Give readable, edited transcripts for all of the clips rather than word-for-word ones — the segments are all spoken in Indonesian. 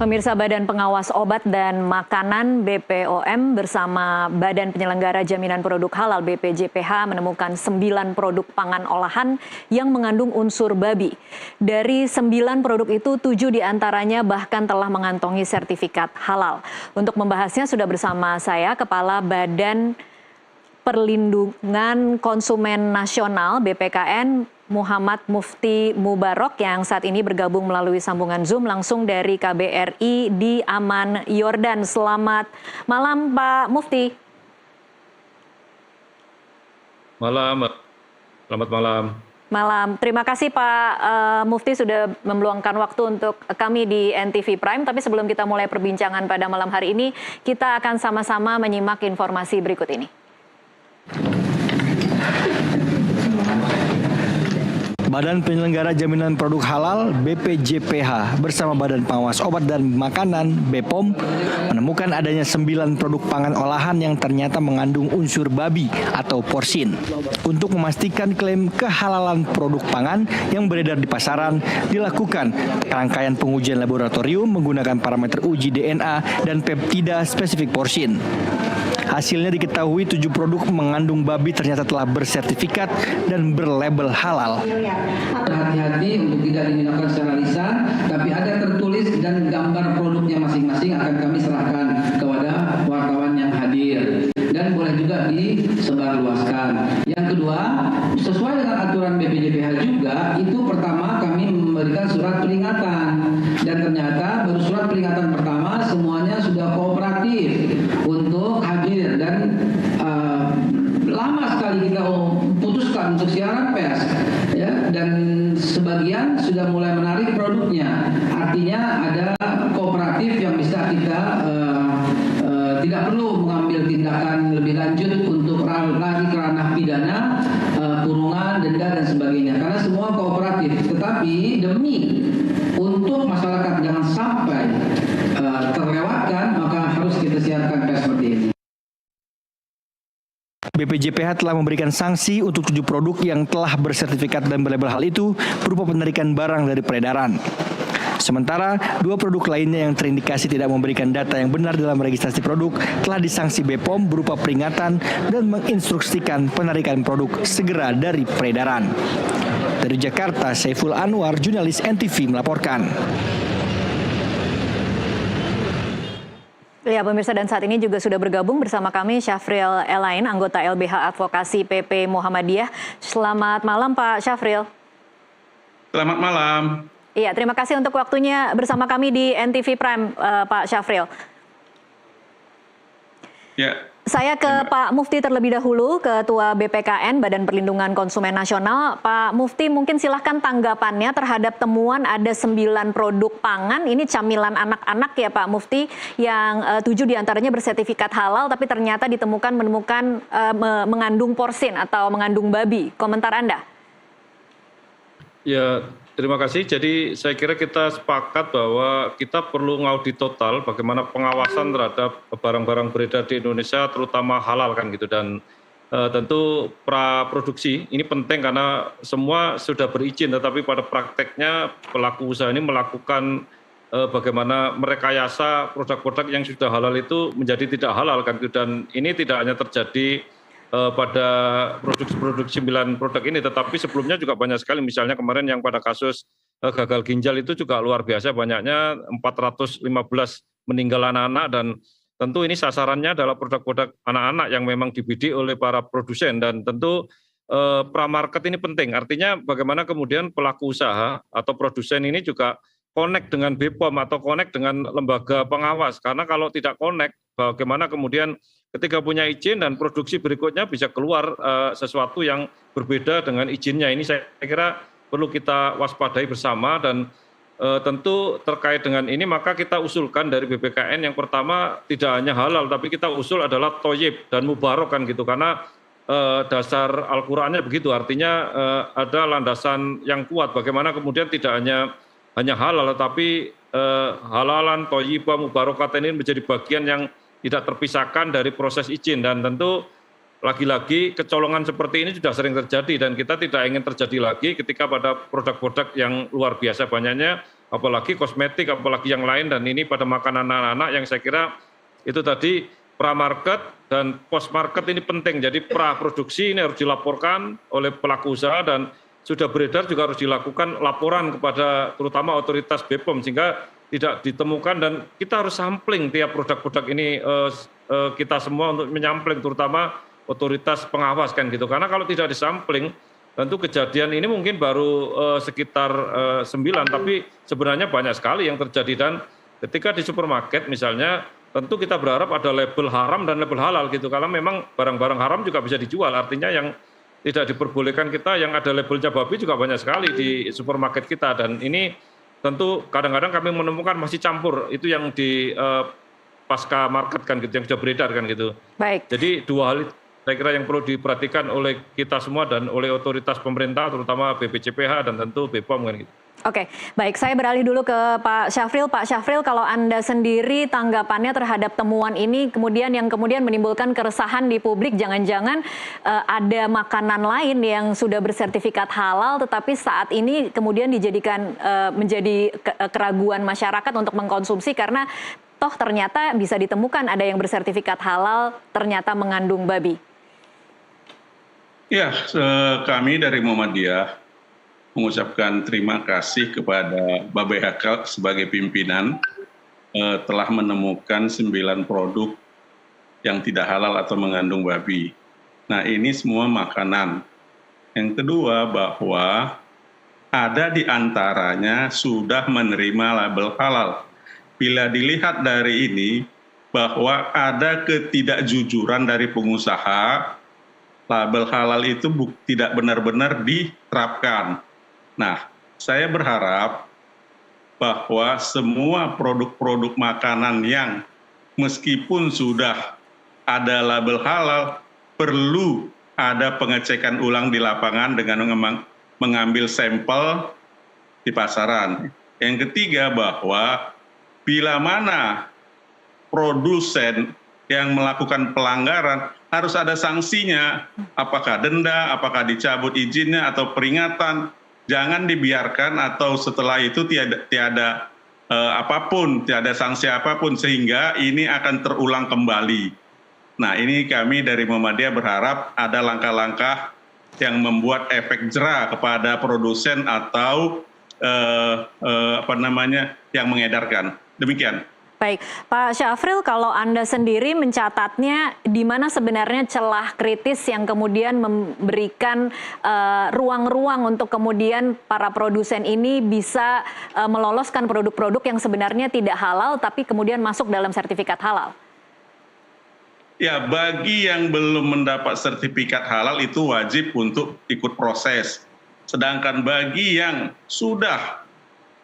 Pemirsa, Badan Pengawas Obat dan Makanan (BPOM) bersama Badan Penyelenggara Jaminan Produk Halal (BPJPH) menemukan 9 produk pangan olahan yang mengandung unsur babi. Dari 9 produk itu, 7 diantaranya bahkan telah mengantongi sertifikat halal. Untuk membahasnya sudah bersama saya Kepala Badan Perlindungan Konsumen Nasional (BPKN) Muhammad Mufti Mubarok yang saat ini bergabung melalui sambungan Zoom langsung dari KBRI di Amman, Yordan. Selamat malam Pak Mufti. Selamat malam. Malam. Terima kasih Pak Mufti sudah meluangkan waktu untuk kami di NTV Prime. Tapi sebelum kita mulai perbincangan pada malam hari ini, kita akan sama-sama menyimak informasi berikut ini. Badan Penyelenggara Jaminan Produk Halal (BPJPH) bersama Badan Pengawas Obat dan Makanan (BPOM) menemukan adanya 9 produk pangan olahan yang ternyata mengandung unsur babi atau porsin. Untuk memastikan klaim kehalalan produk pangan yang beredar di pasaran, dilakukan rangkaian pengujian laboratorium menggunakan parameter uji DNA dan peptida spesifik porsin. Hasilnya diketahui 7 produk mengandung babi ternyata telah bersertifikat dan berlabel halal. Hati-hati untuk tidak dimintakan secara lisan, tapi ada tertulis dan gambar produknya masing-masing akan kami serahkan kepada wartawan yang hadir. Dan boleh juga disebarluaskan. Yang kedua, sesuai dengan aturan BPJPH juga, itu pertama kami memberikan surat peringatan. Dan ternyata baru surat peringatan pertama semuanya sudah kooperatif untuk hadir. Dan lama sekali kita putuskan untuk siaran pers. Ya, dan sebagian sudah mulai menarik produknya. Artinya ada kooperatif yang bisa kita tidak perlu mengambil tindakan lebih lanjut untuk lagi ke ranah pidana, kurungan, denda dan sebagainya. Karena semua kooperatif. Tetapi demi untuk masyarakat jangan sampai terlewatkan, maka harus kita siarkan pers seperti ini. BPJPH telah memberikan sanksi untuk 7 produk yang telah bersertifikat dan berlabel hal itu berupa penarikan barang dari peredaran. Sementara 2 produk lainnya yang terindikasi tidak memberikan data yang benar dalam registrasi produk telah disanksi BPOM berupa peringatan dan menginstruksikan penarikan produk segera dari peredaran. Dari Jakarta, Saiful Anwar, jurnalis NTV melaporkan. Ya pemirsa, dan saat ini juga sudah bergabung bersama kami Syafril Elain, anggota LBH Advokasi PP Muhammadiyah. Selamat malam Pak Syafril. Selamat malam. Iya, terima kasih untuk waktunya bersama kami di NTV Prime, Pak Syafril. Ya. Saya ke Pak Mufti terlebih dahulu, Ketua BPKN Badan Perlindungan Konsumen Nasional. Pak Mufti, mungkin silahkan tanggapannya terhadap temuan ada 9 produk pangan, ini camilan anak-anak ya Pak Mufti, yang 7 diantaranya bersertifikat halal, tapi ternyata menemukan mengandung porsin atau mengandung babi. Komentar Anda? Ya, terima kasih. Jadi saya kira kita sepakat bahwa kita perlu ngaudit total bagaimana pengawasan terhadap barang-barang beredar di Indonesia, terutama halal kan gitu. Dan tentu praproduksi ini penting karena semua sudah berizin, tetapi pada prakteknya pelaku usaha ini melakukan bagaimana merekayasa produk-produk yang sudah halal itu menjadi tidak halal kan gitu. Dan ini tidak hanya terjadi pada produksi 9 produk ini, tetapi sebelumnya juga banyak sekali. Misalnya kemarin yang pada kasus gagal ginjal itu juga luar biasa, banyaknya 415 meninggal anak-anak, dan tentu ini sasarannya adalah produk-produk anak-anak yang memang dibidik oleh para produsen. Dan tentu pramarket ini penting, artinya bagaimana kemudian pelaku usaha atau produsen ini juga connect dengan BPOM atau connect dengan lembaga pengawas, karena kalau tidak connect, bagaimana kemudian ketika punya izin dan produksi berikutnya bisa keluar sesuatu yang berbeda dengan izinnya. Ini saya kira perlu kita waspadai bersama. Dan tentu terkait dengan ini maka kita usulkan dari BPKN yang pertama tidak hanya halal, tapi kita usul adalah toyib dan mubarok kan gitu, karena dasar Al-Qur'annya begitu, artinya ada landasan yang kuat bagaimana kemudian tidak hanya halal, tapi halalan, toyibah, mubarokatan ini menjadi bagian yang tidak terpisahkan dari proses izin. Dan tentu lagi-lagi kecolongan seperti ini sudah sering terjadi dan kita tidak ingin terjadi lagi ketika pada produk-produk yang luar biasa banyaknya, apalagi kosmetik, apalagi yang lain, dan ini pada makanan anak-anak yang saya kira itu tadi pra-market dan post-market ini penting. Jadi pra-produksi ini harus dilaporkan oleh pelaku usaha dan sudah beredar juga harus dilakukan laporan kepada terutama otoritas BPOM sehingga tidak ditemukan, dan kita harus sampling tiap produk-produk ini kita semua untuk menyampling terutama otoritas pengawas kan gitu. Karena kalau tidak disampling tentu kejadian ini mungkin baru sekitar 9, tapi sebenarnya banyak sekali yang terjadi. Dan ketika di supermarket misalnya tentu kita berharap ada label haram dan label halal gitu, karena memang barang-barang haram juga bisa dijual, artinya yang tidak diperbolehkan kita yang ada labelnya babi juga banyak sekali di supermarket kita. Dan ini tentu kadang-kadang kami menemukan masih campur, itu yang di pasca market kan gitu, yang sudah beredar kan gitu. Baik. Jadi dua hal saya kira yang perlu diperhatikan oleh kita semua dan oleh otoritas pemerintah terutama BPJPH dan tentu BPOM kan gitu. Oke, baik, saya beralih dulu ke Pak Syafril. Pak Syafril, kalau Anda sendiri tanggapannya terhadap temuan ini yang kemudian menimbulkan keresahan di publik, jangan-jangan ada makanan lain yang sudah bersertifikat halal tetapi saat ini kemudian dijadikan menjadi keraguan masyarakat untuk mengkonsumsi karena toh ternyata bisa ditemukan ada yang bersertifikat halal ternyata mengandung babi. Ya, kami dari Muhammadiyah mengucapkan terima kasih kepada BPH sebagai pimpinan telah menemukan 9 produk yang tidak halal atau mengandung babi. Nah, ini semua makanan. Yang kedua, bahwa ada di antaranya sudah menerima label halal. Bila dilihat dari ini, bahwa ada ketidakjujuran dari pengusaha, label halal itu tidak benar-benar diterapkan. Nah, saya berharap bahwa semua produk-produk makanan yang meskipun sudah ada label halal, perlu ada pengecekan ulang di lapangan dengan mengambil sampel di pasaran. Yang ketiga, bahwa bila mana produsen yang melakukan pelanggaran, harus ada sanksinya, apakah denda, apakah dicabut izinnya atau peringatan. Jangan dibiarkan atau setelah itu tiada apapun, tiada sanksi apapun, sehingga ini akan terulang kembali. Nah, ini kami dari Muhammadiyah berharap ada langkah-langkah yang membuat efek jera kepada produsen atau yang mengedarkan. Demikian. Baik, Pak Syafril, kalau Anda sendiri mencatatnya di mana sebenarnya celah kritis yang kemudian memberikan ruang-ruang untuk kemudian para produsen ini bisa meloloskan produk-produk yang sebenarnya tidak halal tapi kemudian masuk dalam sertifikat halal? Ya, bagi yang belum mendapat sertifikat halal itu wajib untuk ikut proses. Sedangkan bagi yang sudah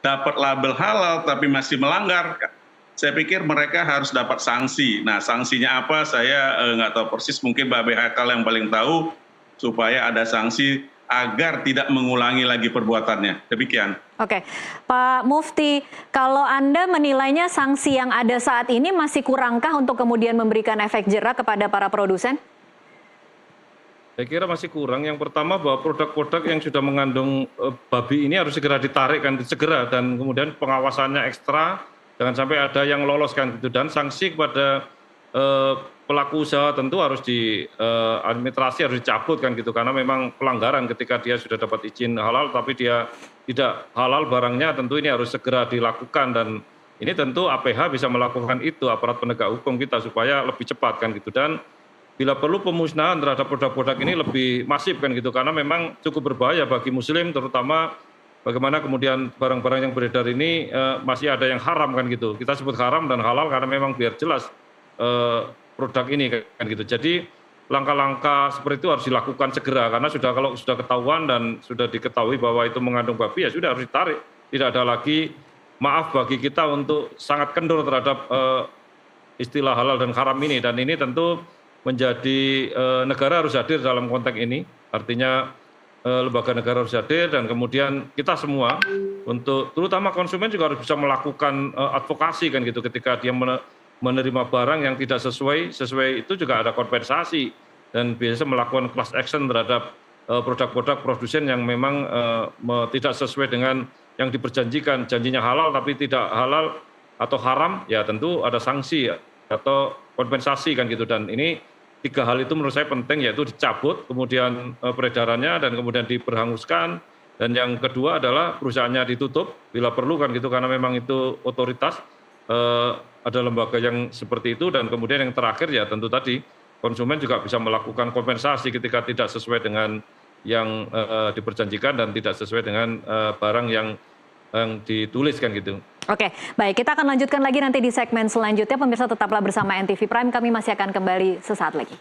dapat label halal tapi masih melanggar, saya pikir mereka harus dapat sanksi. Nah, sanksinya apa saya nggak tahu persis, mungkin Mbak BHK yang paling tahu, supaya ada sanksi agar tidak mengulangi lagi perbuatannya. Demikian. Oke, Pak Mufti, kalau Anda menilainya sanksi yang ada saat ini masih kurangkah untuk kemudian memberikan efek jera kepada para produsen? Saya kira masih kurang. Yang pertama bahwa produk-produk yang sudah mengandung babi ini harus segera ditarik kan, segera, dan kemudian pengawasannya ekstra. Jangan sampai ada yang lolos kan gitu, dan sanksi kepada pelaku usaha tentu harus administrasi harus dicabut kan gitu, karena memang pelanggaran ketika dia sudah dapat izin halal tapi dia tidak halal barangnya, tentu ini harus segera dilakukan. Dan ini tentu APH bisa melakukan itu, aparat penegak hukum kita, supaya lebih cepat kan gitu. Dan bila perlu pemusnahan terhadap produk-produk ini lebih masif kan gitu, karena memang cukup berbahaya bagi muslim, terutama bagaimana kemudian barang-barang yang beredar ini masih ada yang haram kan gitu. Kita sebut haram dan halal karena memang biar jelas produk ini kan gitu. Jadi langkah-langkah seperti itu harus dilakukan segera, karena kalau sudah ketahuan dan sudah diketahui bahwa itu mengandung babi, ya sudah harus ditarik. Tidak ada lagi maaf bagi kita untuk sangat kendor terhadap istilah halal dan haram ini. Dan ini tentu menjadi negara harus hadir dalam konteks ini, artinya lembaga negara harus hadir, dan kemudian kita semua untuk terutama konsumen juga harus bisa melakukan advokasi kan gitu, ketika dia menerima barang yang tidak sesuai itu juga ada kompensasi. dan biasa melakukan class action terhadap produk-produk produsen yang memang tidak sesuai dengan yang diperjanjikan, janjinya halal tapi tidak halal atau haram, ya tentu ada sanksi atau kompensasi kan gitu. Dan ini 3 hal itu menurut saya penting, yaitu dicabut, kemudian peredarannya, dan kemudian diberhanguskan. Dan yang kedua adalah perusahaannya ditutup bila perlu kan gitu, karena memang itu otoritas, ada lembaga yang seperti itu. Dan kemudian yang terakhir ya tentu tadi konsumen juga bisa melakukan kompensasi ketika tidak sesuai dengan yang diperjanjikan dan tidak sesuai dengan barang yang dituliskan gitu. Oke, baik, kita akan lanjutkan lagi nanti di segmen selanjutnya. Pemirsa tetaplah bersama NTV Prime, kami masih akan kembali sesaat lagi.